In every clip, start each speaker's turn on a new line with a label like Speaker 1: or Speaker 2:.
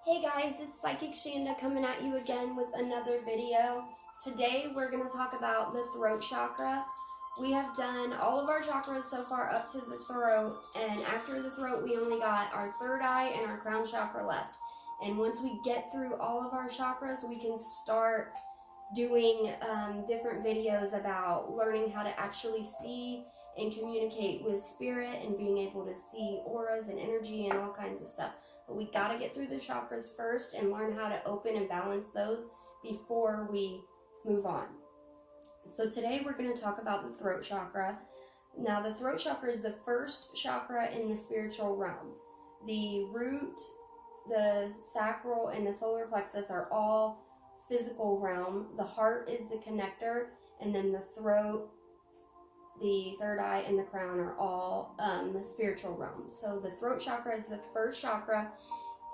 Speaker 1: Hey guys, it's Psychic Shanda coming at you again with another video. Today we're going to talk about the throat chakra. We have done all of our chakras so far up to the throat, and after the throat we only got our third eye and our crown chakra left. And once we get through all of our chakras, we can start doing different videos about learning how to actually see and communicate with spirit and being able to see auras and energy and all kinds of stuff. But we got to get through the chakras first and learn how to open and balance those before we move on. So today we're going to talk about the throat chakra. Now the throat chakra is the first chakra in the spiritual realm. The root, the sacral, and the solar plexus are all physical realm. The heart is the connector, and then the throat, the third eye, and the crown are all the spiritual realm. So the throat chakra is the first chakra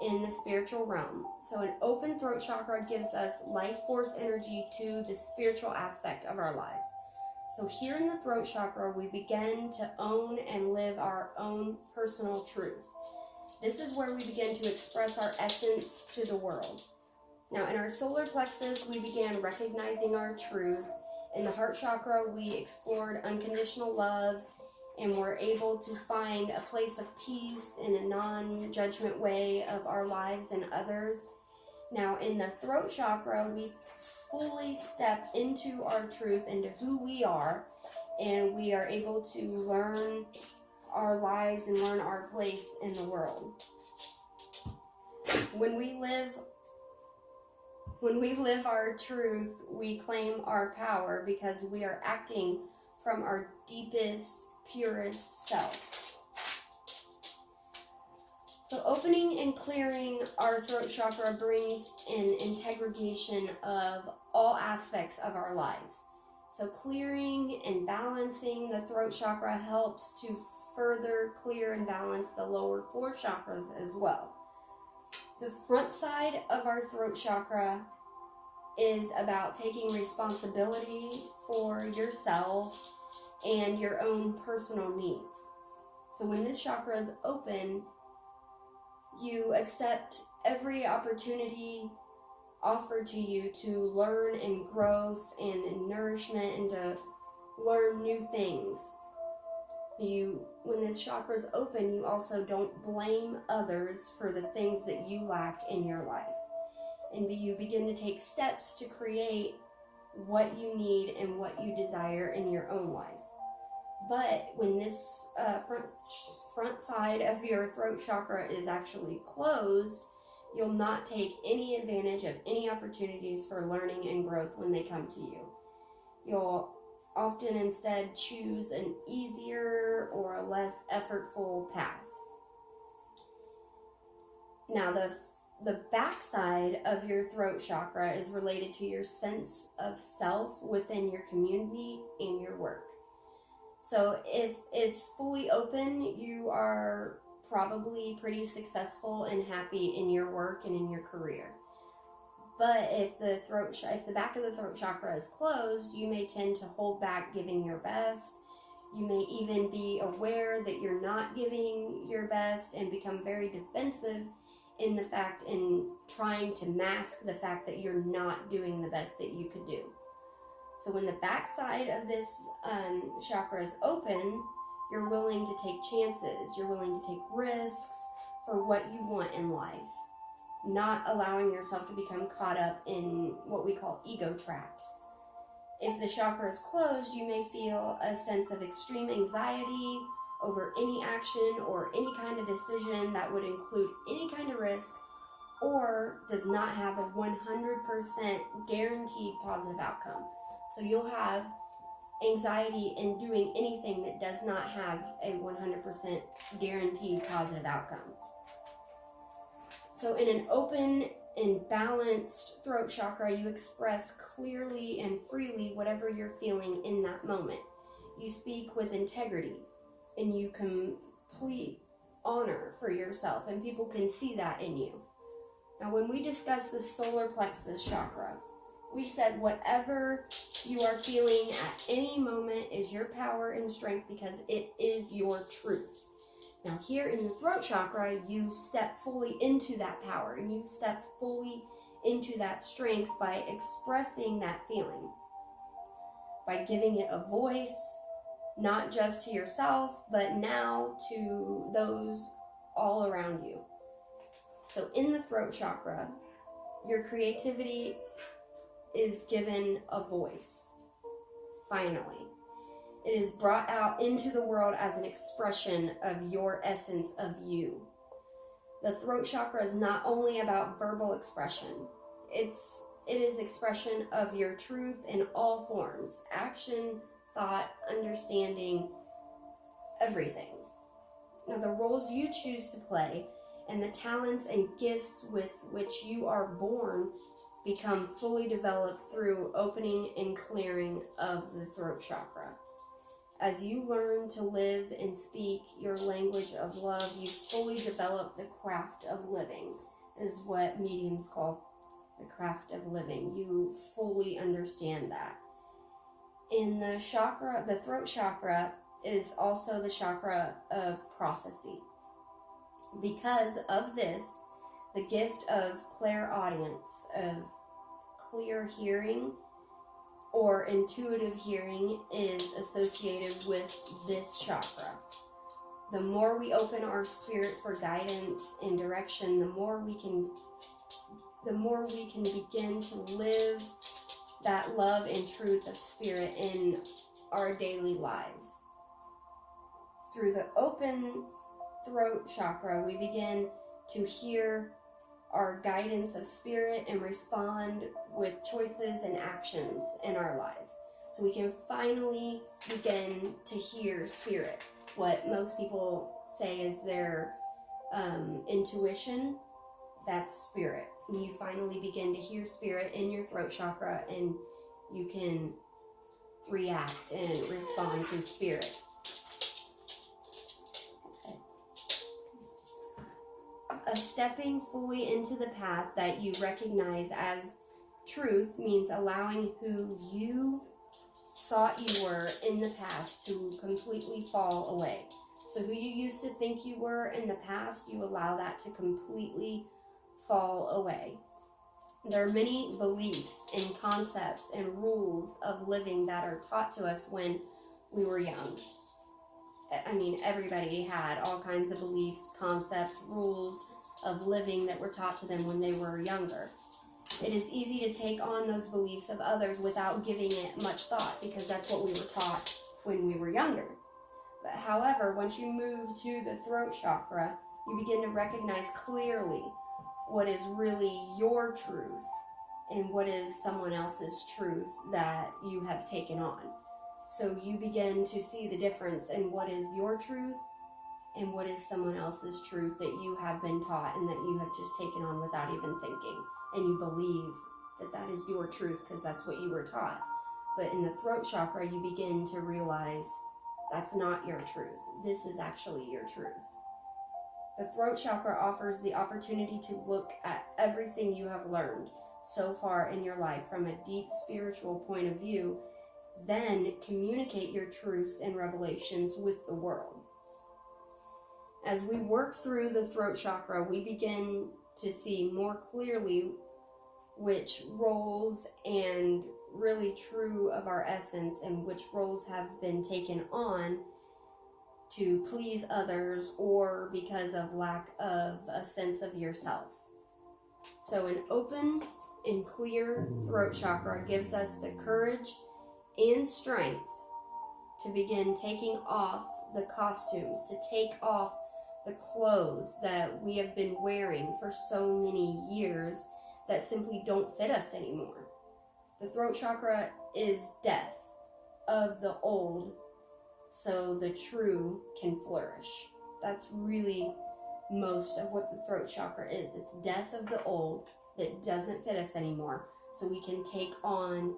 Speaker 1: in the spiritual realm. So an open throat chakra gives us life force energy to the spiritual aspect of our lives. So here in the throat chakra, we begin to own and live our own personal truth. This is where we begin to express our essence to the world. Now in our solar plexus, we began recognizing our truth. In the heart chakra, we explored unconditional love and were able to find a place of peace in a non-judgment way of our lives and others. Now, in the throat chakra, we fully step into our truth, into who we are, and we are able to learn our lives and learn our place in the world. When we live our truth, we claim our power because we are acting from our deepest, purest self. So opening and clearing our throat chakra brings an integration of all aspects of our lives. So clearing and balancing the throat chakra helps to further clear and balance the lower four chakras as well. The front side of our throat chakra is about taking responsibility for yourself and your own personal needs. So when this chakra is open, you accept every opportunity offered to you to learn and growth and nourishment and to learn new things. When this chakra is open, you also don't blame others for the things that you lack in your life. And you begin to take steps to create what you need and what you desire in your own life. But when this front side of your throat chakra is actually closed, you'll not take any advantage of any opportunities for learning and growth when they come to you. You'll often instead choose an easier or a less effortful path. Now the backside of your throat chakra is related to your sense of self within your community and your work. So if it's fully open, you are probably pretty successful and happy in your work and in your career. But if the back of the throat chakra is closed, you may tend to hold back giving your best. You may even be aware that you're not giving your best and become very defensive in trying to mask the fact that you're not doing the best that you could do. So when the backside of this chakra is open, you're willing to take chances. You're willing to take risks for what you want in life, not allowing yourself to become caught up in what we call ego traps. If the chakra is closed, you may feel a sense of extreme anxiety over any action or any kind of decision that would include any kind of risk or does not have a 100% guaranteed positive outcome. So you'll have anxiety in doing anything that does not have a 100% guaranteed positive outcome. So in an open and balanced throat chakra, you express clearly and freely whatever you're feeling in that moment. You speak with integrity and you complete honor for yourself, and people can see that in you. Now when we discuss the solar plexus chakra, we said whatever you are feeling at any moment is your power and strength because it is your truth. Now here in the throat chakra, you step fully into that power, and you step fully into that strength by expressing that feeling, by giving it a voice, not just to yourself, but now to those all around you. So in the throat chakra, your creativity is given a voice, finally. It is brought out into the world as an expression of your essence of you. The throat chakra is not only about verbal expression. It is expression of your truth in all forms: action, thought, understanding, everything. Now, the roles you choose to play and the talents and gifts with which you are born become fully developed through opening and clearing of the throat chakra. As you learn to live and speak your language of love, you fully develop the craft of living, is what mediums call the craft of living. You fully understand that. In the chakra, the throat chakra is also the chakra of prophecy. Because of this, the gift of clairaudience, of clear hearing, or intuitive hearing is associated with this chakra. The more we open our spirit for guidance and direction, the more we can begin to live that love and truth of spirit in our daily lives. Through the open throat chakra, we begin to hear our guidance of spirit and respond with choices and actions in our life. So we can finally begin to hear spirit. What most people say is their intuition, that's spirit. And you finally begin to hear spirit in your throat chakra, and you can react and respond to spirit. Stepping fully into the path that you recognize as truth means allowing who you thought you were in the past to completely fall away. So who you used to think you were in the past, you allow that to completely fall away. There are many beliefs and concepts and rules of living that are taught to us when we were young. I mean, everybody had all kinds of beliefs, concepts, rules of living that were taught to them when they were younger. It is easy to take on those beliefs of others without giving it much thought, because that's what we were taught when we were younger. But however, once you move to the throat chakra, you begin to recognize clearly what is really your truth and what is someone else's truth that you have taken on. So you begin to see the difference in what is your truth and what is someone else's truth that you have been taught and that you have just taken on without even thinking. And you believe that that is your truth because that's what you were taught. But in the throat chakra, you begin to realize that's not your truth. This is actually your truth. The throat chakra offers the opportunity to look at everything you have learned so far in your life from a deep spiritual point of view, then communicate your truths and revelations with the world. As we work through the throat chakra, we begin to see more clearly which roles and really true of our essence and which roles have been taken on to please others or because of lack of a sense of yourself. So an open and clear throat chakra gives us the courage and strength to begin taking off the costumes, to take off the clothes that we have been wearing for so many years that simply don't fit us anymore. The throat chakra is death of the old so the true can flourish. That's really most of what the throat chakra is. It's death of the old that doesn't fit us anymore so we can take on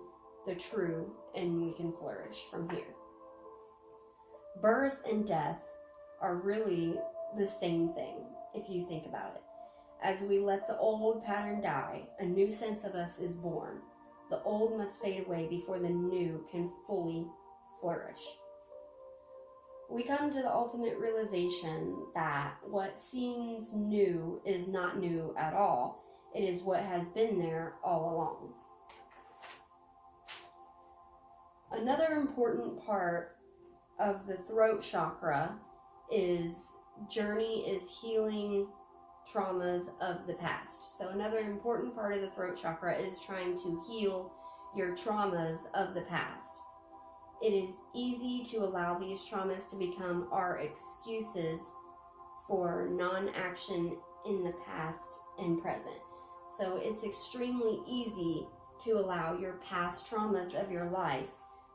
Speaker 1: the true and we can flourish from here. Birth and death are really the same thing if you think about it. As we let the old pattern die, a new sense of us is born. The old must fade away before the new can fully flourish. we come to the ultimate realization that what seems new is not new at all. It is what has been there all along. Another important part of the throat chakra is healing traumas of the past. So another important part of the throat chakra is trying to heal your traumas of the past. It is easy to allow these traumas to become our excuses for non-action in the past and present. So it's extremely easy to allow your past traumas of your life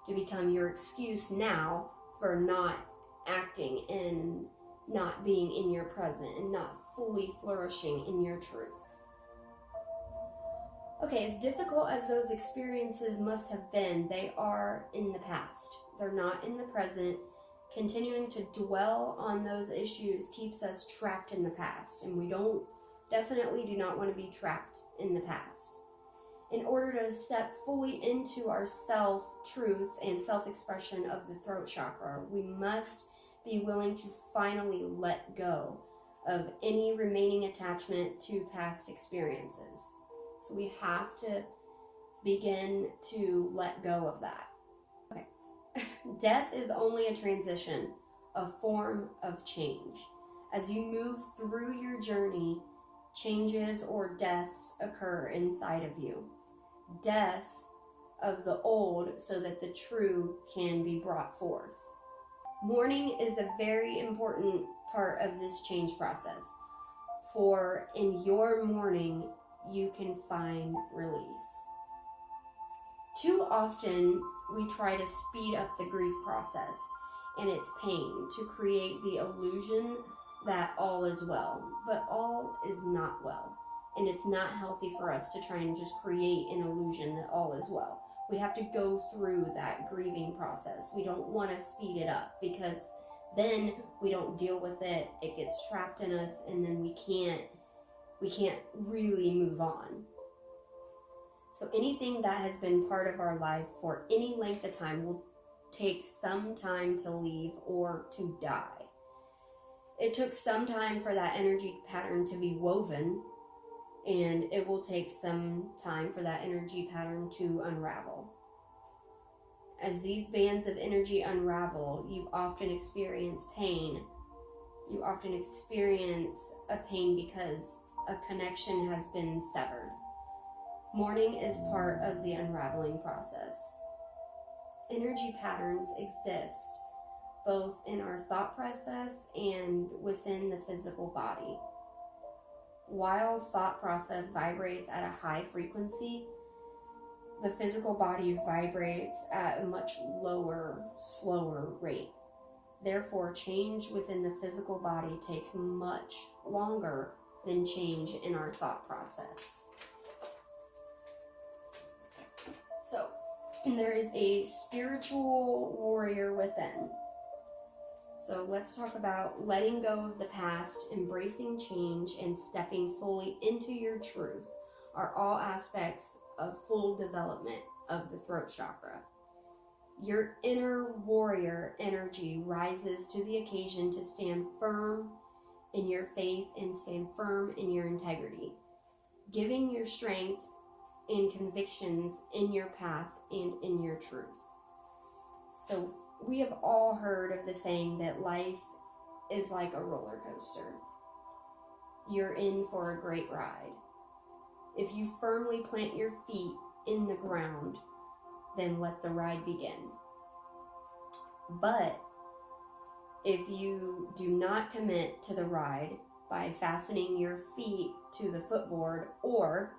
Speaker 1: to become your excuse now for not acting and not being in your present and not fully flourishing in your truth. Okay, as difficult as those experiences must have been, they are in the past. They're not in the present. Continuing to dwell on those issues keeps us trapped in the past, and we definitely do not want to be trapped in the past. In order to step fully into our self-truth and self-expression of the throat chakra, we must be willing to finally let go of any remaining attachment to past experiences. So we have to begin to let go of that. Okay. Death is only a transition, a form of change. As you move through your journey, changes or deaths occur inside of you. Death of the old so that the true can be brought forth. Mourning is a very important part of this change process. For in your mourning, you can find release. Too often, we try to speed up the grief process and its pain to create the illusion that all is well, but all is not well. And it's not healthy for us to try and just create an illusion that all is well. We have to go through that grieving process. We don't want to speed it up because then we don't deal with it. It gets trapped in us, and then we can't really move on. So anything that has been part of our life for any length of time will take some time to leave or to die. It took some time for that energy pattern to be woven, and it will take some time for that energy pattern to unravel. As these bands of energy unravel, you often experience pain. You often experience a pain because a connection has been severed. Mourning is part of the unraveling process. Energy patterns exist both in our thought process and within the physical body. While thought process vibrates at a high frequency, the physical body vibrates at a much lower, slower rate. Therefore, change within the physical body takes much longer than change in our thought process. So, there is a spiritual warrior within. So let's talk about letting go of the past, embracing change, and stepping fully into your truth are all aspects of full development of the throat chakra. Your inner warrior energy rises to the occasion to stand firm in your faith and stand firm in your integrity, giving your strength and convictions in your path and in your truth. So we have all heard of the saying that life is like a roller coaster. You're in for a great ride. If you firmly plant your feet in the ground, then let the ride begin. But if you do not commit to the ride by fastening your feet to the footboard, or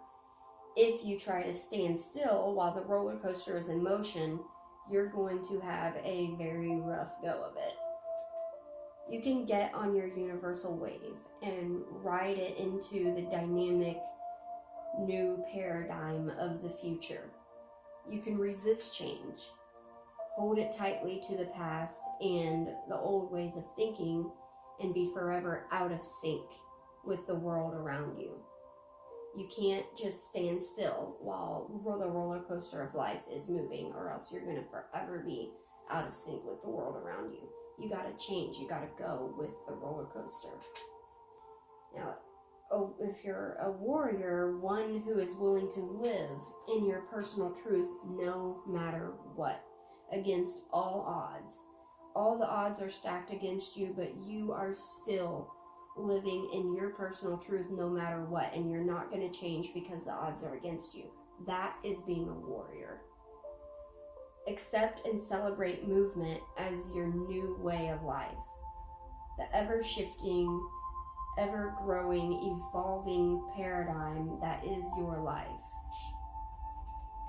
Speaker 1: if you try to stand still while the roller coaster is in motion, you're going to have a very rough go of it. You can get on your universal wave and ride it into the dynamic new paradigm of the future. You can resist change, hold it tightly to the past and the old ways of thinking, and be forever out of sync with the world around you. You can't just stand still while the roller coaster of life is moving, or else you're going to forever be out of sync with the world around you. You gotta change. You gotta go with the roller coaster. Now, if you're a warrior, one who is willing to live in your personal truth no matter what, against all odds. All the odds are stacked against you, but you are still living in your personal truth no matter what, and you're not going to change because the odds are against you. That is being a warrior. Accept and celebrate movement as your new way of life. The ever-shifting, ever-growing, evolving paradigm that is your life.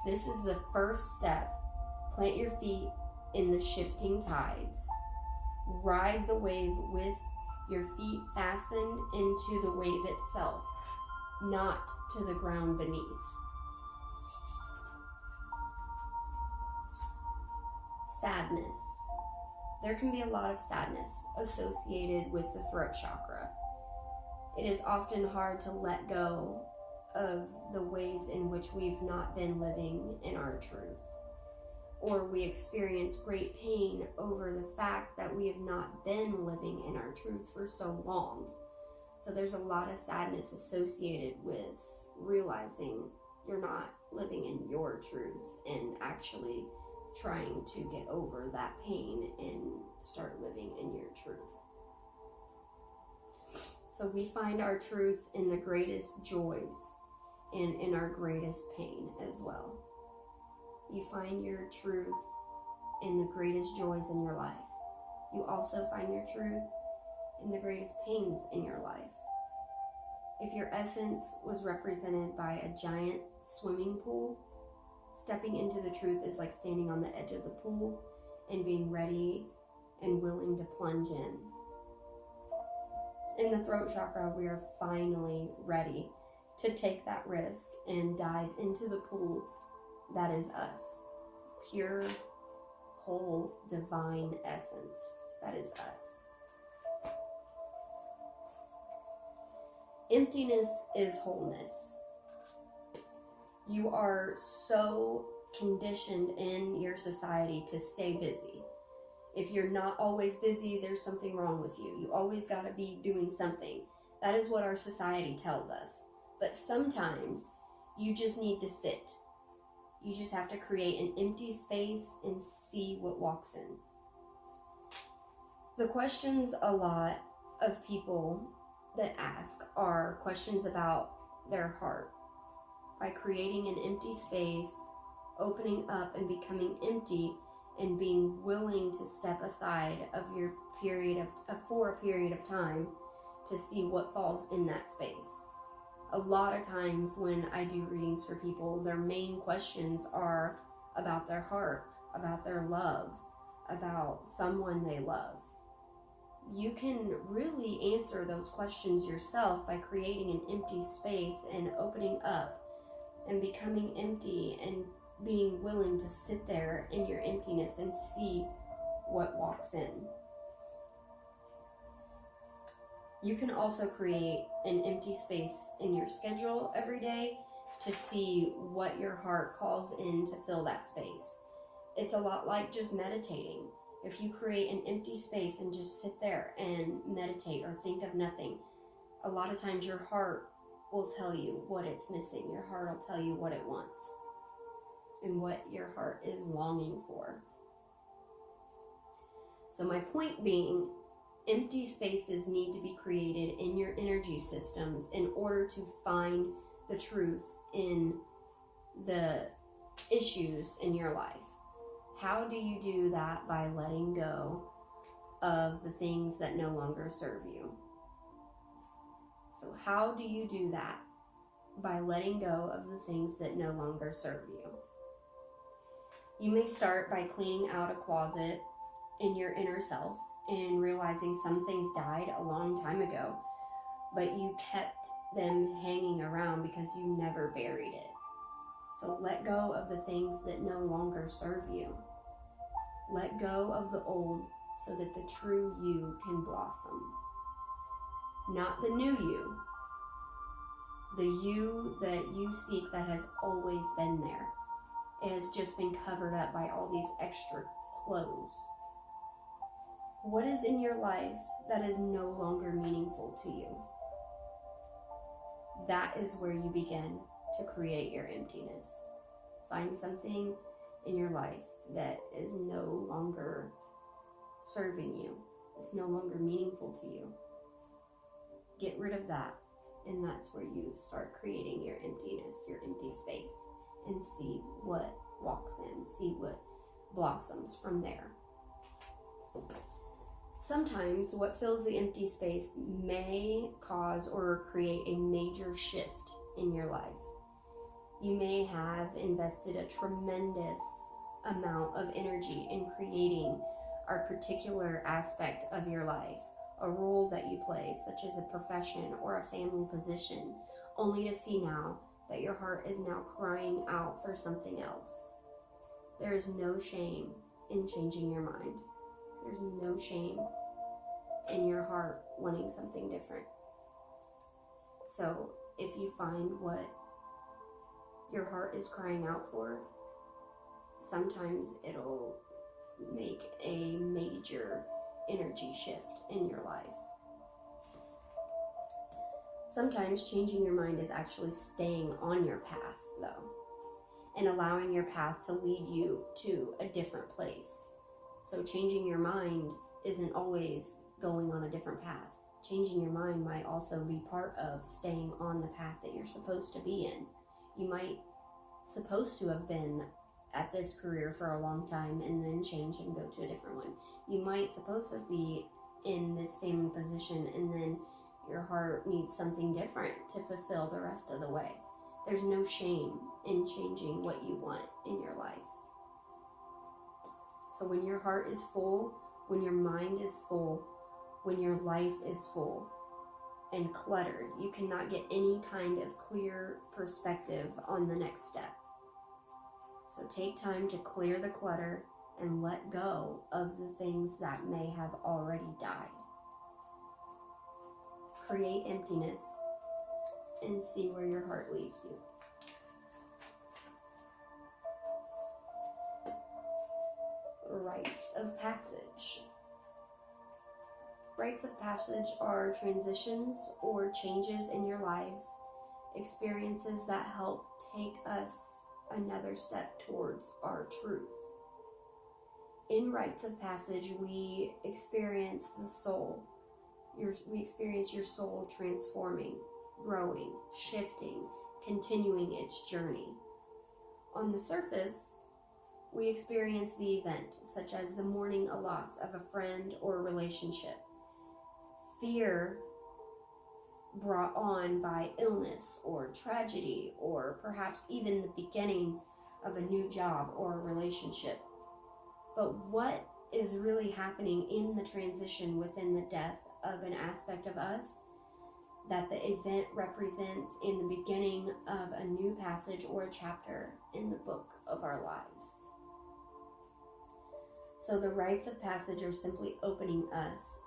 Speaker 1: This is the first step. Plant your feet in the shifting tides. Ride the wave with your feet fastened into the wave itself, not to the ground beneath. Sadness. There can be a lot of sadness associated with the throat chakra. It is often hard to let go of the ways in which we've not been living in our truth, or we experience great pain over the fact that we have not been living in our truth for so long. So there's a lot of sadness associated with realizing you're not living in your truth and actually trying to get over that pain and start living in your truth. So we find our truth in the greatest joys and in our greatest pain as well. You find your truth in the greatest joys in your life. You also find your truth in the greatest pains in your life. If your essence was represented by a giant swimming pool, stepping into the truth is like standing on the edge of the pool and being ready and willing to plunge in. In the throat chakra, we are finally ready to take that risk and dive into the pool that is us. Pure, whole, divine essence. That is us. Emptiness is wholeness. You are so conditioned in your society to stay busy. If you're not always busy, there's something wrong with you. You always got to be doing something. That is what our society tells us. But sometimes you just need to sit. You just have to create an empty space and see what walks in. The questions a lot of people that ask are questions about their heart. By creating an empty space, opening up and becoming empty, and being willing to step aside of your for a period of time to see what falls in that space. A lot of times when I do readings for people, their main questions are about their heart, about their love, about someone they love. You can really answer those questions yourself by creating an empty space and opening up and becoming empty and being willing to sit there in your emptiness and see what walks in. You can also create an empty space in your schedule every day to see what your heart calls in to fill that space. It's a lot like just meditating. If you create an empty space and just sit there and meditate or think of nothing, a lot of times your heart will tell you what it's missing. Your heart will tell you what it wants and what your heart is longing for. So my point being, empty spaces need to be created in your energy systems in order to find the truth in the issues in your life. How do you do that? By letting go of the things that no longer serve you. So how do you do that? By letting go of the things that no longer serve you. You may start by cleaning out a closet in your inner self and realizing some things died a long time ago, but you kept them hanging around because you never buried it. So let go of the things that no longer serve you. Let go of the old so that the true you can blossom. Not the new you. The you that you seek that has always been there. It has just been covered up by all these extra clothes. What is in your life that is no longer meaningful to you? That is where you begin to create your emptiness. Find something in your life that is no longer serving you. It's no longer meaningful to you. Get rid of that, and that's where you start creating your emptiness, your empty space, and see what walks in, see what blossoms from there. Sometimes what fills the empty space may cause or create a major shift in your life. You may have invested a tremendous amount of energy in creating a particular aspect of your life, a role that you play, such as a profession or a family position, only to see now that your heart is now crying out for something else. There is no shame in changing your mind. There's no shame in your heart wanting something different. So if you find what your heart is crying out for, sometimes it'll make a major energy shift in your life. Sometimes changing your mind is actually staying on your path, though, and allowing your path to lead you to a different place. So changing your mind isn't always going on a different path. Changing your mind might also be part of staying on the path that you're supposed to be in. You might supposed to have been at this career for a long time and then change and go to a different one. You might supposed to be in this family position and then your heart needs something different to fulfill the rest of the way. There's no shame in changing what you want in your life. So when your heart is full, when your mind is full, when your life is full and cluttered, you cannot get any kind of clear perspective on the next step. So take time to clear the clutter and let go of the things that may have already died. Create emptiness and see where your heart leads you. Rites of passage. Rites of passage are transitions or changes in your lives, experiences that help take us another step towards our truth. In rites of passage, we experience the soul. We experience your soul transforming, growing, shifting, continuing its journey. On the surface, we experience the event, such as the mourning a loss of a friend or relationship, fear brought on by illness or tragedy, or perhaps even the beginning of a new job or a relationship. But what is really happening in the transition within the death of an aspect of us that the event represents in the beginning of a new passage or a chapter in the book of our lives? So the rites of passage are simply opening us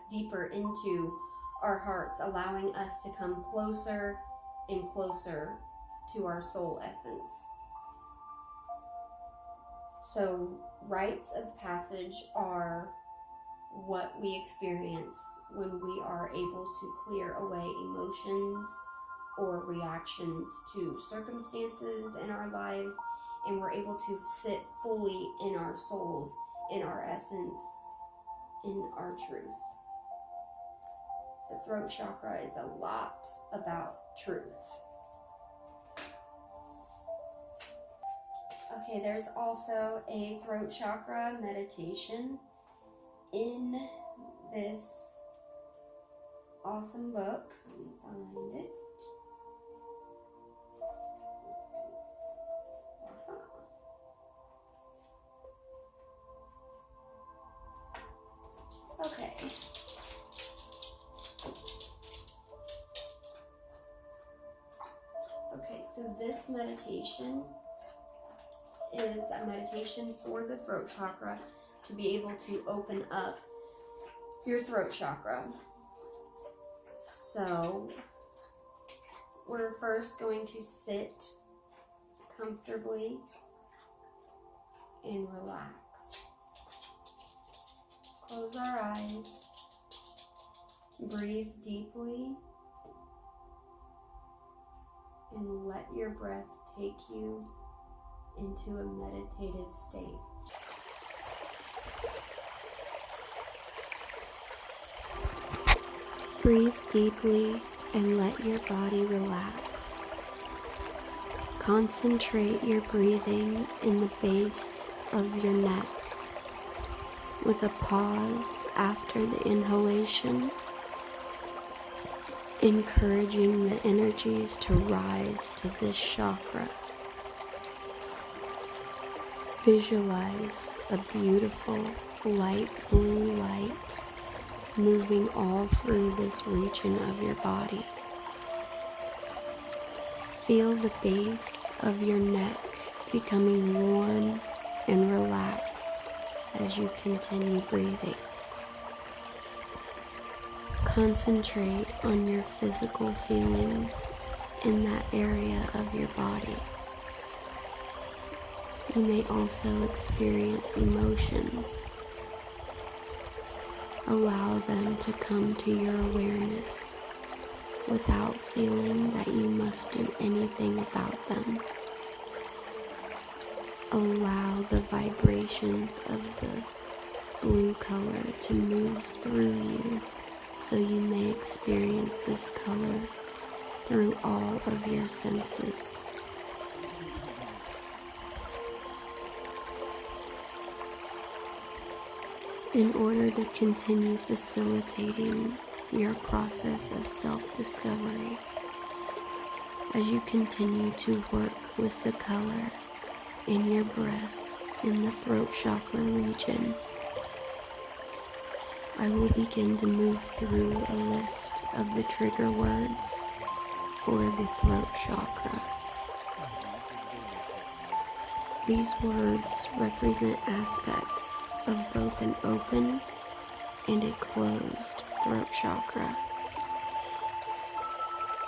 Speaker 1: deeper into our hearts, allowing us to come closer and closer to our soul essence. So rites of passage are what we experience when we are able to clear away emotions or reactions to circumstances in our lives, and we're able to sit fully in our souls, in our essence, in our truth. The throat chakra is a lot about truth. Okay, there's also a throat chakra meditation in this awesome book. Let me find it. Okay. Okay, so this meditation is a meditation for the throat chakra to be able to open up your throat chakra. So we're first going to sit comfortably and relax. close our eyes, breathe deeply, and let your breath take you into a meditative state. Breathe deeply and let your body relax. Concentrate your breathing in the base of your neck with a pause after the inhalation, encouraging the energies to rise to this chakra. Visualize a beautiful light blue light moving all through this region of your body. Feel the base of your neck becoming warm and relaxed as you continue breathing. Concentrate on your physical feelings in that area of your body. You may also experience emotions. Allow them to come to your awareness without feeling that you must do anything about them. Allow the vibrations of the blue color to move through you so you may experience this color through all of your senses. In order to continue facilitating your process of self-discovery, as you continue to work with the color in your breath in the throat chakra region, I will begin to move through a list of the trigger words for the throat chakra. These words represent aspects of both an open and a closed throat chakra.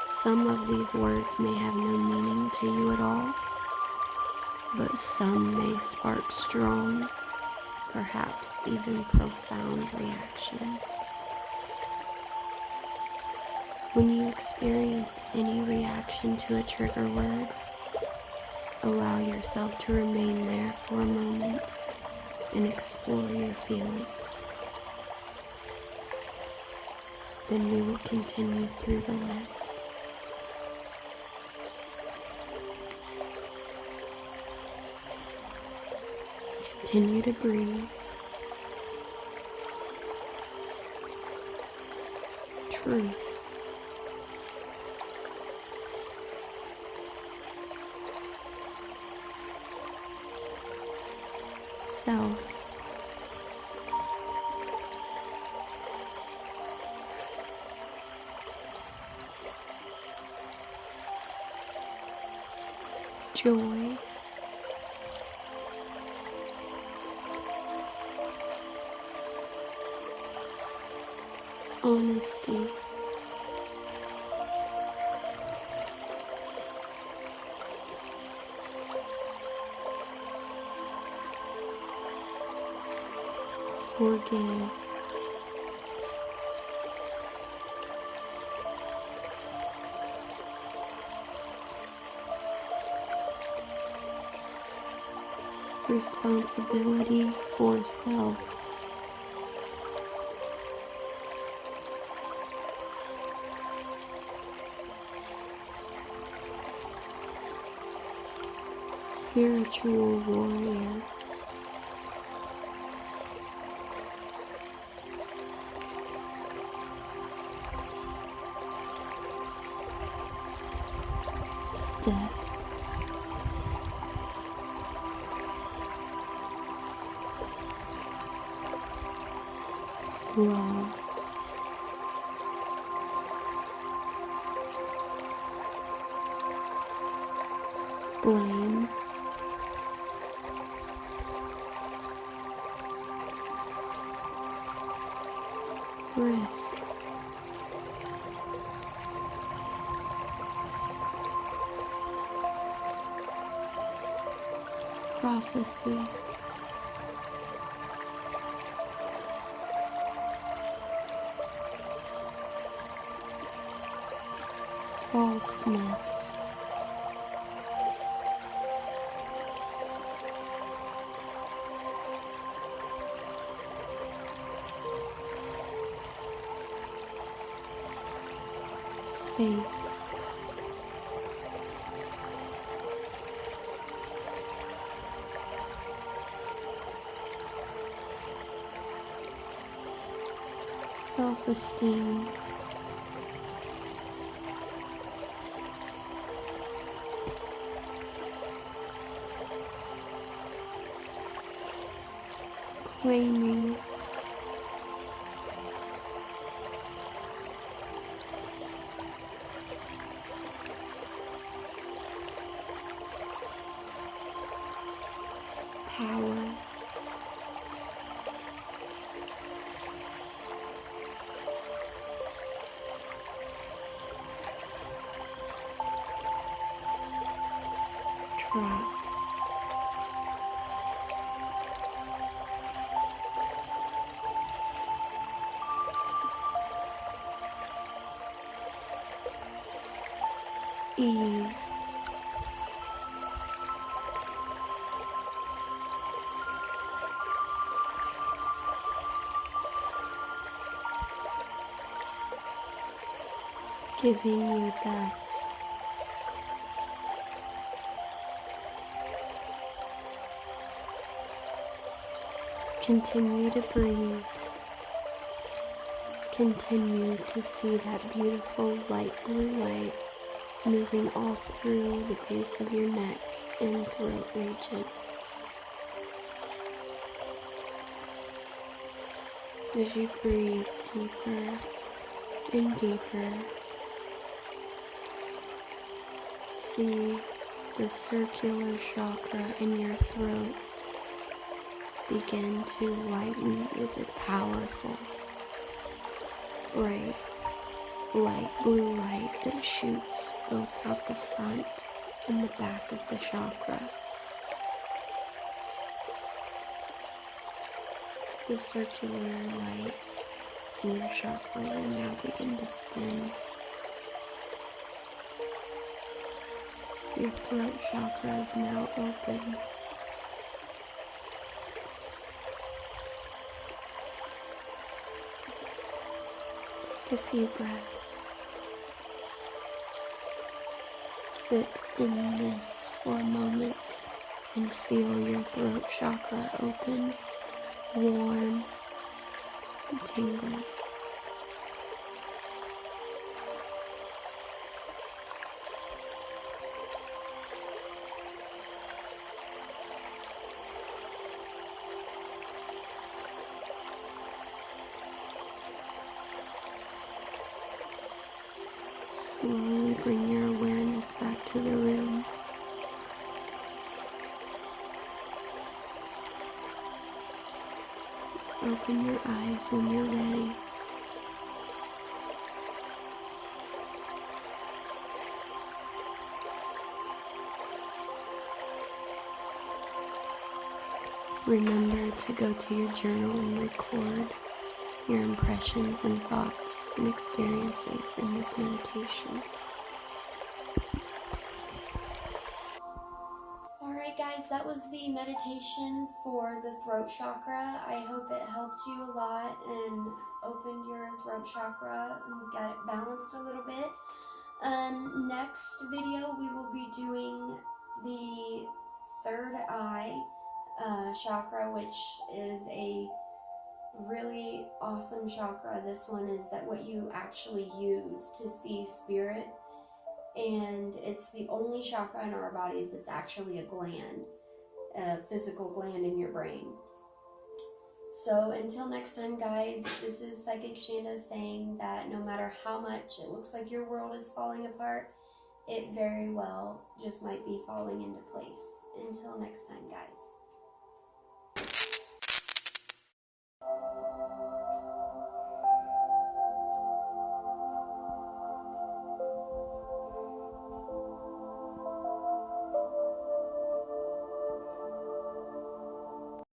Speaker 1: Some of these words may have no meaning to you at all, but some may spark strong, perhaps even profound reactions. When you experience any reaction to a trigger word, allow yourself to remain there for a moment and explore your feelings. Then we will continue through the list. Continue to breathe. Truth. Self. Joy. Honesty. Forgive. Responsibility for self. Spiritual warrior. Death. Love. Blame. Risk. Prophecy.
Speaker 2: falseness, faith, self-esteem, claiming, power, trap, ease, giving your best, continue to breathe, continue to see that beautiful light blue light moving all through the base of your neck and throat region. As you breathe deeper and deeper, see the circular chakra in your throat begin to lighten with a powerful, bright, light blue light that shoots both out the front and the back of the chakra. The circular light in your chakra will now begin to spin. Your throat chakra is now open. Take a few breaths. Sit in this for a moment and feel your throat chakra open, warm, and tingling. Slowly bring your awareness back to the room. Open your eyes when you're ready. Remember to go to your journal and record your impressions and thoughts and experiences in this meditation.
Speaker 1: Alright guys, that was the meditation for the throat chakra. I hope it helped you a lot and opened your throat chakra and got it balanced a little bit. Next video we will be doing the third eye chakra, which is a really awesome chakra. This one is that what you actually use to see spirit, and it's the only chakra in our bodies that's actually a gland, a physical gland in your brain. So until next time guys, this is Psychic Shanda saying that no matter how much it looks like your world is falling apart, it very well just might be falling into place. Until next time guys.